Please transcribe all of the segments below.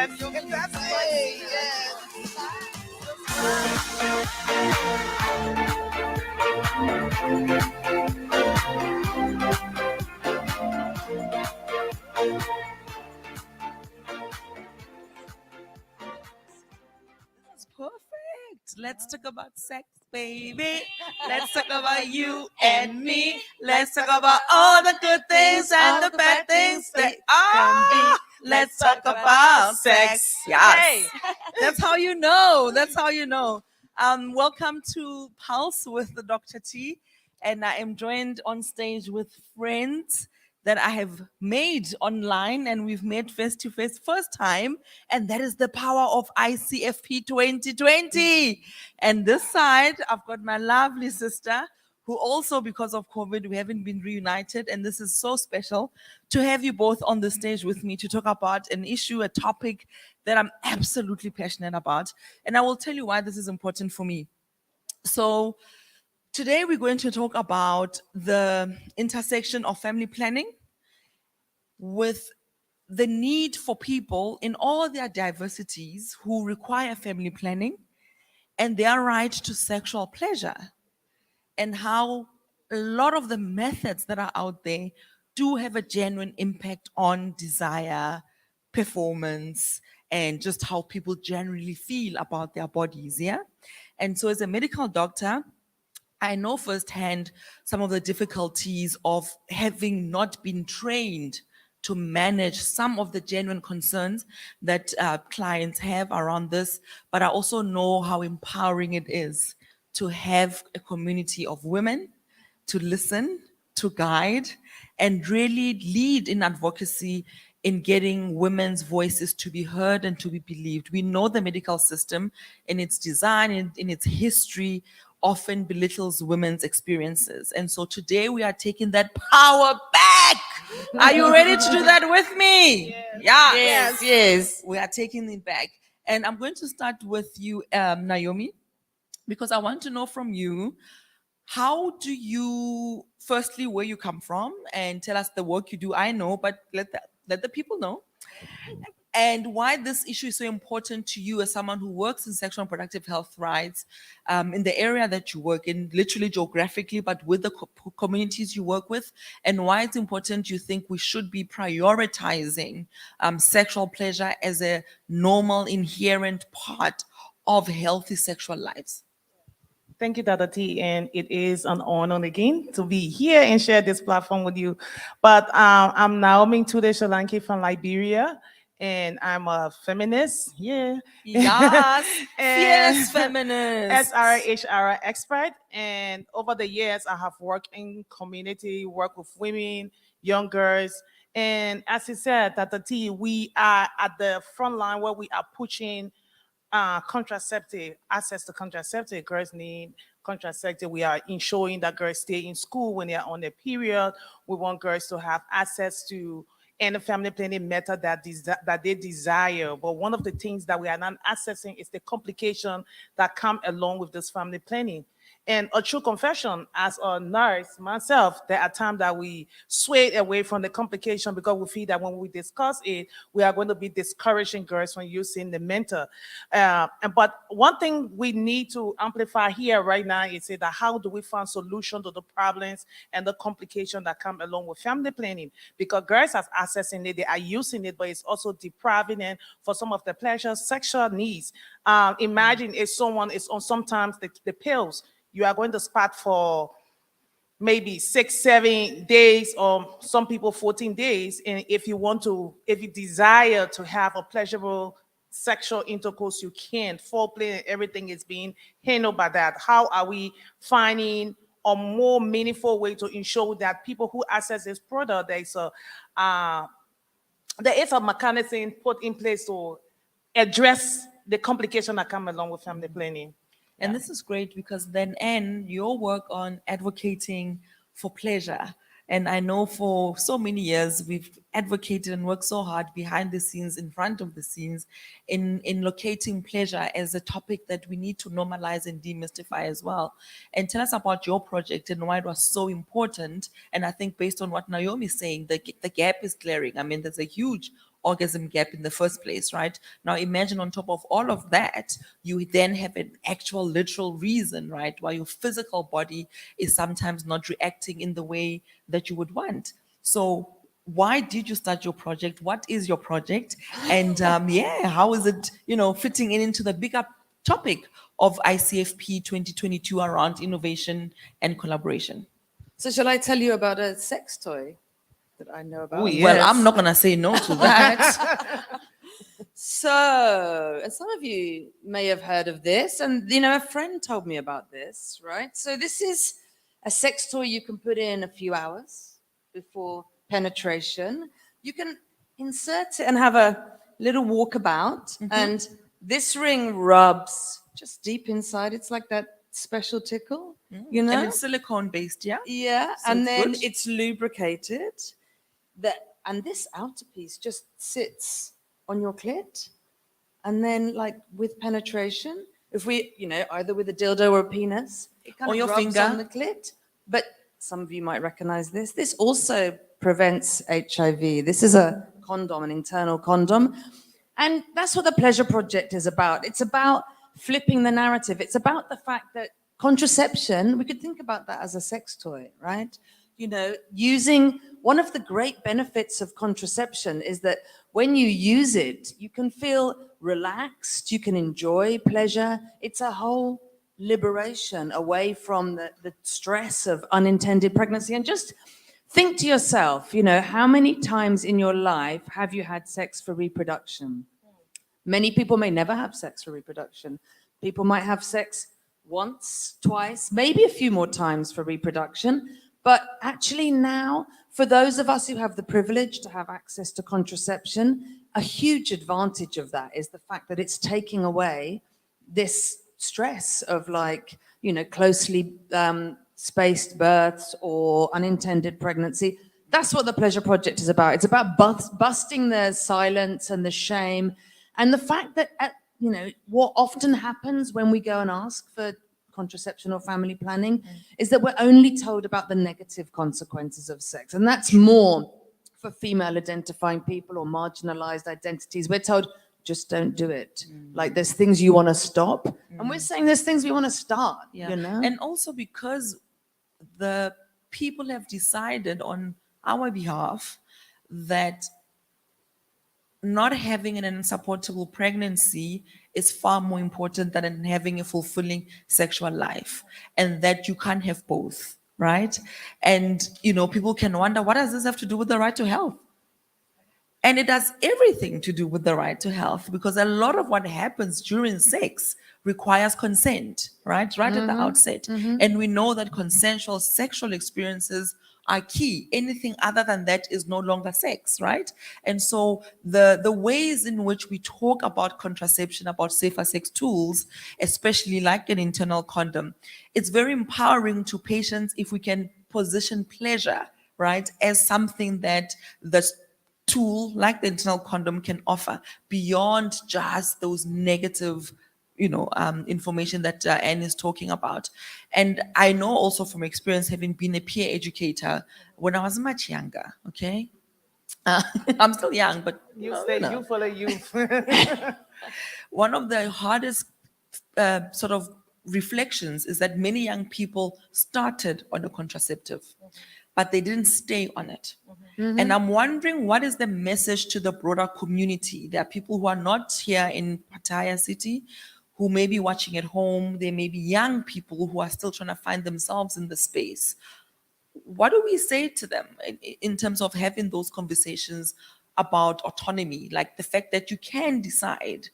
Yes, you have to say yes. That's perfect. Let's talk about sex, baby. Let's talk about you and me. Let's talk about all the good things and the bad things that are. Let's talk about sex. Yes. That's how you know. That's how you know. Welcome to Pulse with the Dr. T. And I am joined on stage with friends that I have made online and we've met face to face first time. And that is the power of ICFP 2020. And this side, I've got my lovely sister who also, because of COVID, we haven't been reunited. And this is so special to have you both on the stage with me to talk about an issue, a topic that I'm absolutely passionate about. And I will tell you why this is important for me. So, today we're going to talk about the intersection of family planning with the need for people in all their diversities who require family planning and their right to sexual pleasure, and how a lot of the methods that are out there do have a genuine impact on desire, performance, and just how people generally feel about their bodies. Yeah. And so, as a medical doctor, I know firsthand some of the difficulties of having not been trained to manage some of the genuine concerns that clients have around this, but I also know how empowering it is to have a community of women to listen, to guide, and really lead in advocacy in getting women's voices to be heard and to be believed. We know the medical system in its design, in its history, often belittles women's experiences. And so today we are taking that power back. Are you ready to do that with me? Yeah. Yes. We are taking it back. And I'm going to start with you, Naomi, because I want to know from you, how do you, firstly, where you come from and tell us the work you do? I know, but let the people know. And why this issue is so important to you as someone who works in sexual and reproductive health rights in the area that you work in, literally geographically, but with the communities you work with, and why it's important you think we should be prioritizing sexual pleasure as a normal, inherent part of healthy sexual lives. Thank you, Dr. T, and it is an honor again to be here and share this platform with you. But I'm Naomi Tude Sholanki from Liberia, and I'm a feminist. Yeah. Yes, And fierce feminist. SRHR expert. And over the years, I have worked in community, work with women, young girls. And as you said, Dr. T, we are at the front line where we are pushing contraceptive, access to contraceptive. Girls need contraceptive. We are ensuring that girls stay in school when they are on their period. We want girls to have access to any family planning method that they desire. But one of the things that we are not accessing is the complication that come along with this family planning. And a true confession, as a nurse myself, there are times that we sway away from the complication because we feel that when we discuss it, we are going to be discouraging girls from using the mentor. But one thing we need to amplify here right now is that how do we find solution to the problems and the complication that come along with family planning? Because girls are accessing it, they are using it, but it's also depriving them for some of the pleasure, sexual needs. Imagine if someone is on sometimes the pills, you are going to spot for maybe 6-7 days, or some people 14 days. And if you desire to have a pleasurable sexual intercourse, you can. Foreplay and everything is being handled by that. How are we finding a more meaningful way to ensure that people who access this product, there is a mechanism put in place to address the complication that come along with family planning? And this is great because then end your work on advocating for pleasure. And I know for so many years we've advocated and worked so hard behind the scenes, in front of the scenes, in locating pleasure as a topic that we need to normalize and demystify as well. And tell us about your project and why it was so important. And I think based on what Naomi is saying, the gap is clearing. I mean, there's a huge orgasm gap in the first place, right? Now imagine on top of all of that, you then have an actual literal reason, right, why your physical body is sometimes not reacting in the way that you would want. So why did you start your project? What is your project? And yeah, how is it, fitting into the bigger topic of ICFP 2022 around innovation and collaboration? So shall I tell you about a sex toy that I know about? Oh, Well, I'm yes. not going to say no to that. So, and some of you may have heard of this, and a friend told me about this, right? So, this is a sex toy you can put in a few hours before penetration. You can insert it and have a little walkabout, and this ring rubs just deep inside. It's like that special tickle, And it's silicone based, yeah? Yeah, So and it's then good. it's lubricated. And this outer piece just sits on your clit, and then like with penetration, if we, either with a dildo or a penis, it kind Or of your rubs finger. on the clit. But some of you might recognize this. This also prevents HIV. This is a condom, an internal condom. And that's what the Pleasure Project is about. It's about flipping the narrative. It's about the fact that contraception, we could think about that as a sex toy, right? Using one of the great benefits of contraception is that when you use it, you can feel relaxed, you can enjoy pleasure. It's a whole liberation away from the stress of unintended pregnancy. And just think to yourself, how many times in your life have you had sex for reproduction? Many people may never have sex for reproduction. People might have sex once, twice, maybe a few more times for reproduction. But actually now, for those of us who have the privilege to have access to contraception, a huge advantage of that is the fact that it's taking away this stress of closely spaced births or unintended pregnancy. That's what the Pleasure Project is about. It's about busting the silence and the shame and the fact that, what often happens when we go and ask for contraception or family planning is that we're only told about the negative consequences of sex. And that's more for female identifying people or marginalized identities. We're told, just don't do it. Like there's things you want to stop. And we're saying there's things we want to start, And also because the people have decided on our behalf that not having an unsupportable pregnancy is far more important than having a fulfilling sexual life, and that you can't have both, right? And people can wonder, what does this have to do with the right to health? And it has everything to do with the right to health, because a lot of what happens during sex requires consent, right? Right at the outset. And we know that consensual sexual experiences are key. Anything other than that is no longer sex, right? And so the ways in which we talk about contraception, about safer sex tools, especially like an internal condom, it's very empowering to patients if we can position pleasure, right, as something that the tool like the internal condom can offer beyond just those negative information that Anne is talking about. And I know also from experience, having been a peer educator when I was much younger, okay? I'm still young, but You stay youthful and youth. one of the hardest sort of reflections is that many young people started on a contraceptive, but they didn't stay on it. And I'm wondering, what is the message to the broader community? There are people who are not here in Pattaya City, who may be watching at home. There may be young people who are still trying to find themselves in the space. What do we say to them in terms of having those conversations about autonomy, like the fact that you can decide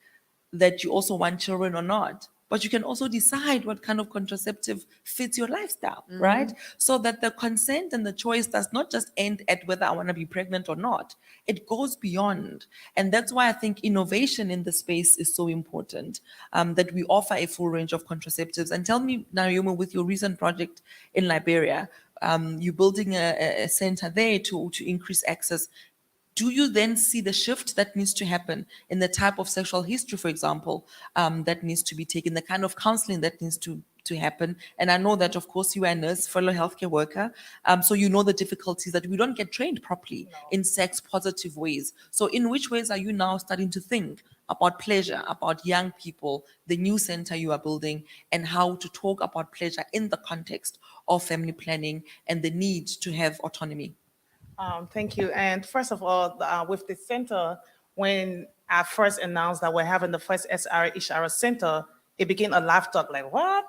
that you also want children or not, but you can also decide what kind of contraceptive fits your lifestyle, right? So that the consent and the choice does not just end at whether I want to be pregnant or not. It goes beyond. And that's why I think innovation in the space is so important, that we offer a full range of contraceptives. And tell me, Naomi, with your recent project in Liberia, you're building a center there to increase access. Do you then see the shift that needs to happen in the type of sexual history, for example, that needs to be taken, the kind of counseling that needs to to happen. And I know that, of course, you are a nurse, fellow healthcare worker. So you know the difficulties that we don't get trained properly in sex positive ways. So in which ways are you now starting to think about pleasure, about young people, the new center you are building, and how to talk about pleasure in the context of family planning and the need to have autonomy? Thank you. And first of all, with the center, when I first announced that we're having the first SRA Ishara Center, it became a live talk like, what?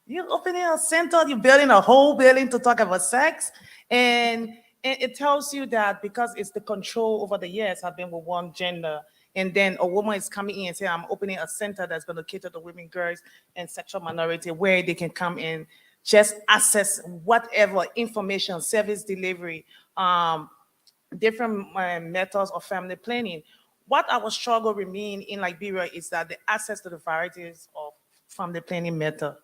You're opening a center, you're building a whole building to talk about sex? And it tells you that because it's the control over the years have been with one gender, and then a woman is coming in and saying, I'm opening a center that's going to cater to women, girls, and sexual minority, where they can come in, just access whatever information, service delivery, different methods of family planning. What our struggle remain in Liberia is that the access to the varieties of family planning method.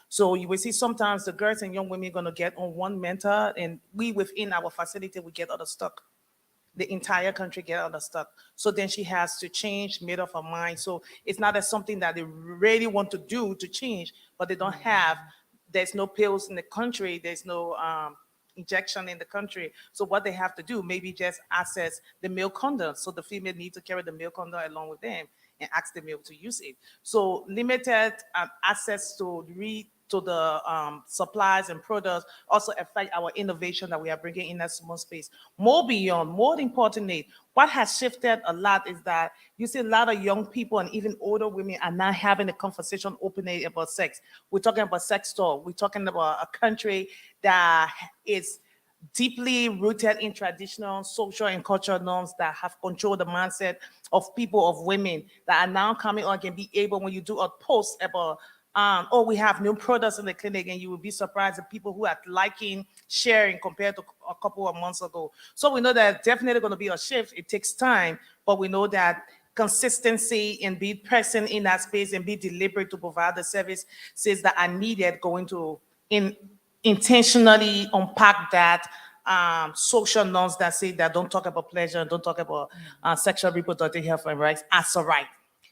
So you will see sometimes the girls and young women are going to get on one method, and we within our facility, we get other stuck. The entire country get out of stock. So then she has to change, made up her mind. So it's not as something that they really want to do to change, but they don't have. There's no pills in the country. There's no injection in the country. So what they have to do, maybe just access the male condom. So the female needs to carry the male condom along with them and ask the male to use it. So limited access to to the supplies and products also affect our innovation that we are bringing in that small space. More beyond, more importantly, what has shifted a lot is that you see a lot of young people and even older women are now having a conversation openly about sex. We're talking about sex talk. We're talking about a country that is deeply rooted in traditional social and cultural norms that have controlled the mindset of people, of women, that are now coming on and be able, when you do a post about oh, we have new products in the clinic, and you will be surprised at people who are liking, sharing compared to a couple of months ago. So we know that definitely going to be a shift. It takes time, but we know that consistency and be present in that space and be deliberate to provide the services that are needed going to intentionally unpack that social norms that say that don't talk about pleasure, don't talk about sexual reproductive health and rights as a right.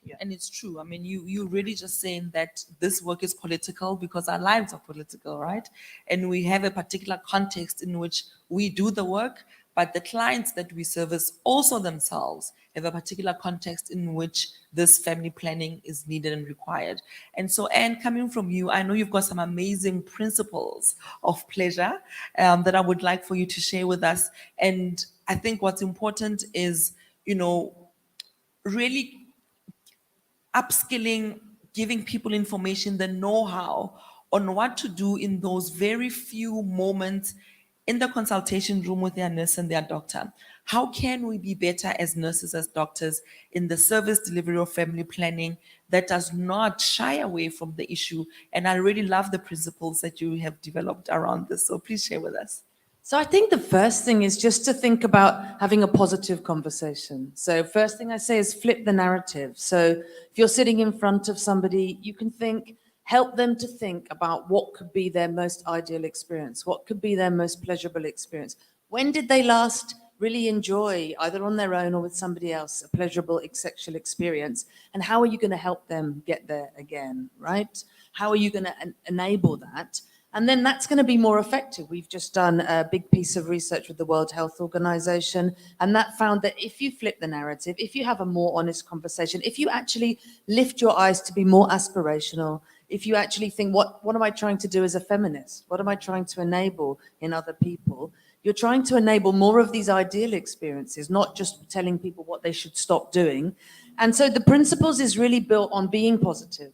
Yeah. And it's true. I mean, you really just saying that this work is political because our lives are political, right? And we have a particular context in which we do the work, but the clients that we service also themselves have a particular context in which this family planning is needed and required. And so, Anne, coming from you, I know you've got some amazing principles of pleasure that I would like for you to share with us. And I think what's important is, really upskilling, giving people information, the know-how on what to do in those very few moments in the consultation room with their nurse and their doctor. How can we be better as nurses, as doctors, in the service delivery of family planning that does not shy away from the issue? And I really love the principles that you have developed around this. So please share with us. So I think the first thing is just to think about having a positive conversation. So first thing I say is flip the narrative. So if you're sitting in front of somebody, you can help them to think about what could be their most ideal experience, what could be their most pleasurable experience. When did they last really enjoy, either on their own or with somebody else, a pleasurable sexual experience? And how are you going to help them get there again, right? How are you going to enable that? And then that's going to be more effective. We've just done a big piece of research with the World Health Organization, and that found that if you flip the narrative, if you have a more honest conversation, if you actually lift your eyes to be more aspirational, if you actually think, what am I trying to do as a feminist? What am I trying to enable in other people? You're trying to enable more of these ideal experiences, not just telling people what they should stop doing. And so the principles is really built on being positive,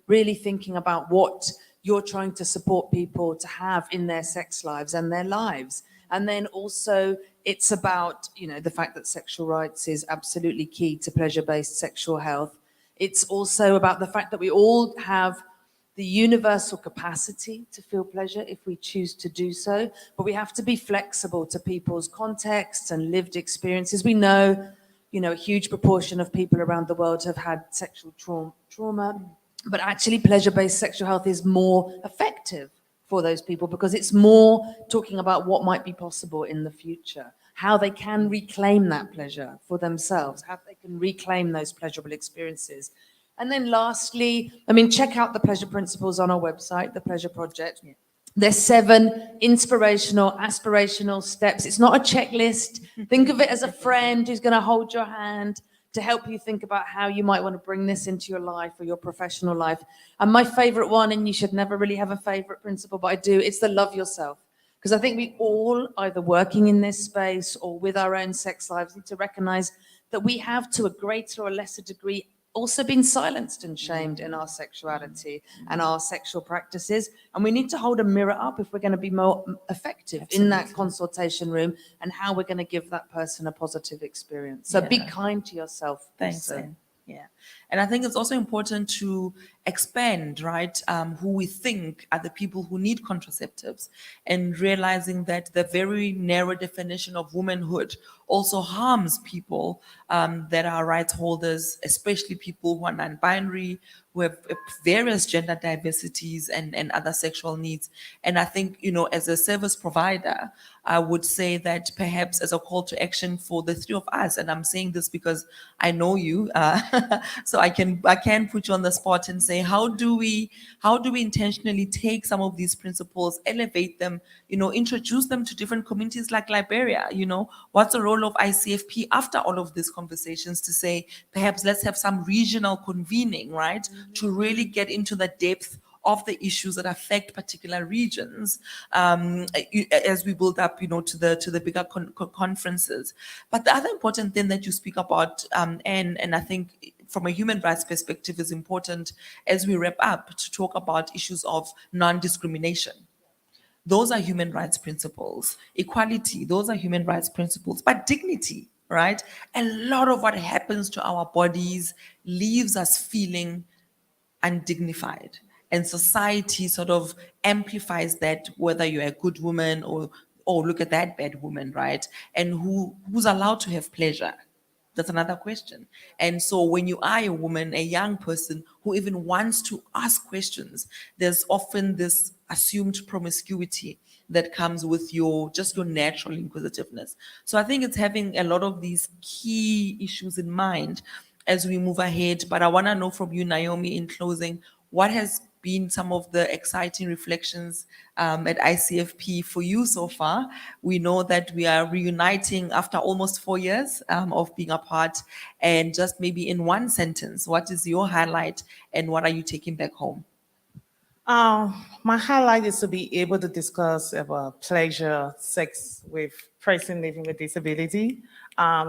really thinking about what you're trying to support people to have in their sex lives and their lives. And then also it's about, the fact that sexual rights is absolutely key to pleasure-based sexual health. It's also about the fact that we all have the universal capacity to feel pleasure if we choose to do so, but we have to be flexible to people's contexts and lived experiences. We know, a huge proportion of people around the world have had sexual trauma. But actually, pleasure-based sexual health is more effective for those people because it's more talking about what might be possible in the future, how they can reclaim that pleasure for themselves, how they can reclaim those pleasurable experiences. And then lastly, I mean, check out the pleasure principles on our website, the Pleasure Project. There's 7 inspirational, aspirational steps. It's not a checklist. Think of it as a friend who's going to hold your hand to help you think about how you might want to bring this into your life or your professional life. And my favorite one, and you should never really have a favorite principle, but I do, it's the love yourself. Because I think we all, either working in this space or with our own sex lives, need to recognize that we have, to a greater or lesser degree, also been silenced and shamed in our sexuality and our sexual practices. And we need to hold a mirror up if we're going to be more effective in that consultation room and how we're going to give that person a positive experience. So be kind to yourself. Thanks, also. Anne. Yeah. And I think it's also important to expand, right, who we think are the people who need contraceptives, and realizing that the very narrow definition of womanhood also harms people that are rights holders, especially people who are non-binary, who have various gender diversities and other sexual needs. And I think, as a service provider, I would say that perhaps as a call to action for the 3 of us, and I'm saying this because I know you, so I can put you on the spot and say, how do we intentionally take some of these principles, elevate them, introduce them to different communities like Liberia? What's the role of ICFP after all of these conversations to say, perhaps let's have some regional convening, right, to really get into the depth of the issues that affect particular regions as we build up, to the bigger conferences. But the other important thing that you speak about, and I think from a human rights perspective is important as we wrap up, to talk about issues of non-discrimination. Those are human rights principles. Equality, those are human rights principles. But dignity, right? A lot of what happens to our bodies leaves us feeling undignified. And society sort of amplifies that, whether you're a good woman or look at that bad woman, right? And who's allowed to have pleasure? That's another question. And so when you are a woman, a young person who even wants to ask questions, there's often this assumed promiscuity that comes with your natural inquisitiveness. So I think it's having a lot of these key issues in mind as we move ahead. But I want to know from you, Naomi, in closing, what has been some of the exciting reflections at ICFP for you so far? We know that we are reuniting after almost 4 years of being apart. And just maybe in one sentence, what is your highlight and what are you taking back home? My highlight is to be able to discuss about pleasure, sex with person living with disability,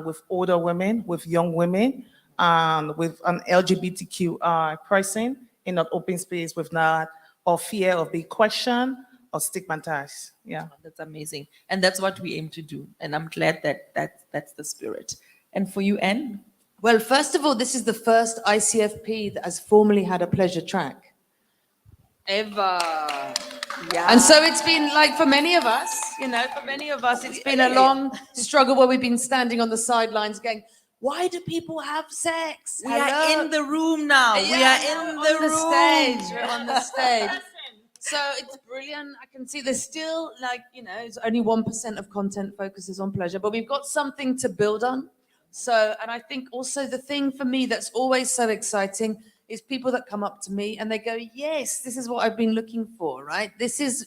with older women, with young women, and with an LGBTQ person in an open space with not or fear of being questioned or stigmatized. Yeah. That's amazing. And that's what we aim to do. And I'm glad that that's the spirit. And for you, Anne? Well, first of all, this is the first ICFP that has formally had a pleasure track ever. Yeah. And so it's been like, for many of us, it's been a long struggle where we've been standing on the sidelines going, why do people have sex? We are in the room now. Yeah, we are in the room. Stage. We're on the stage. So it's brilliant. I can see there's still it's only 1% of content focuses on pleasure, but we've got something to build on. So, and I think also the thing for me that's always so exciting is people that come up to me and they go, yes, this is what I've been looking for, right? This is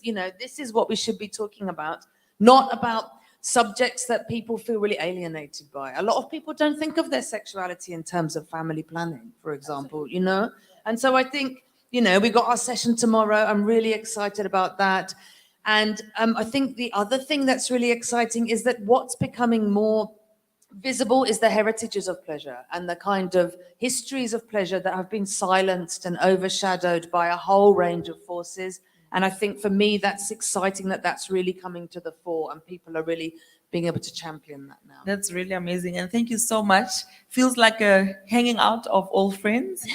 what we should be talking about, not about subjects that people feel really alienated by. A lot of people don't think of their sexuality in terms of family planning, for example, And so I think, we got our session tomorrow. I'm really excited about that. And I think the other thing that's really exciting is that what's becoming more visible is the heritages of pleasure and the kind of histories of pleasure that have been silenced and overshadowed by a whole range of forces. And I think for me, that's exciting that that's really coming to the fore and people are really being able to champion that now. That's really amazing. And thank you so much. Feels like a hanging out of old friends.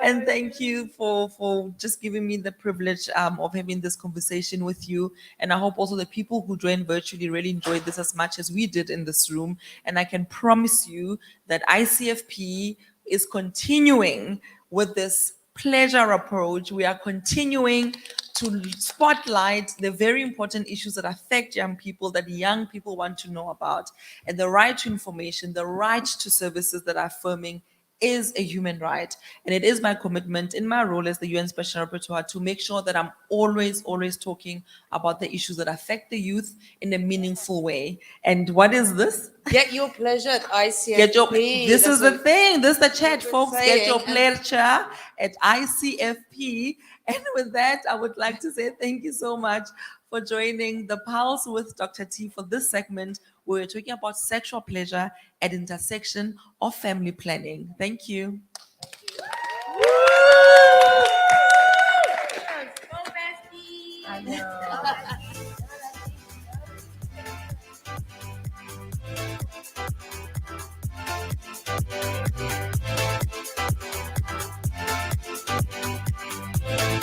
And thank you for just giving me the privilege of having this conversation with you. And I hope also the people who joined virtually really enjoyed this as much as we did in this room. And I can promise you that ICFP is continuing with this pleasure approach. We are continuing to spotlight the very important issues that affect young people, that young people want to know about, and the right to information, the right to services that are affirming is a human right. And it is my commitment in my role as the UN Special Rapporteur to make sure that I'm always, always talking about the issues that affect the youth in a meaningful way. And what is this? Get your pleasure at ICFP. Get your, this That's is the what thing. This is the chat, we're folks. Get your saying. pleasure at ICFP. And with that, I would like to say thank you so much for joining the Pulse with Dr. T for this segment where we're talking about sexual pleasure at intersection of family planning. Thank you. I know.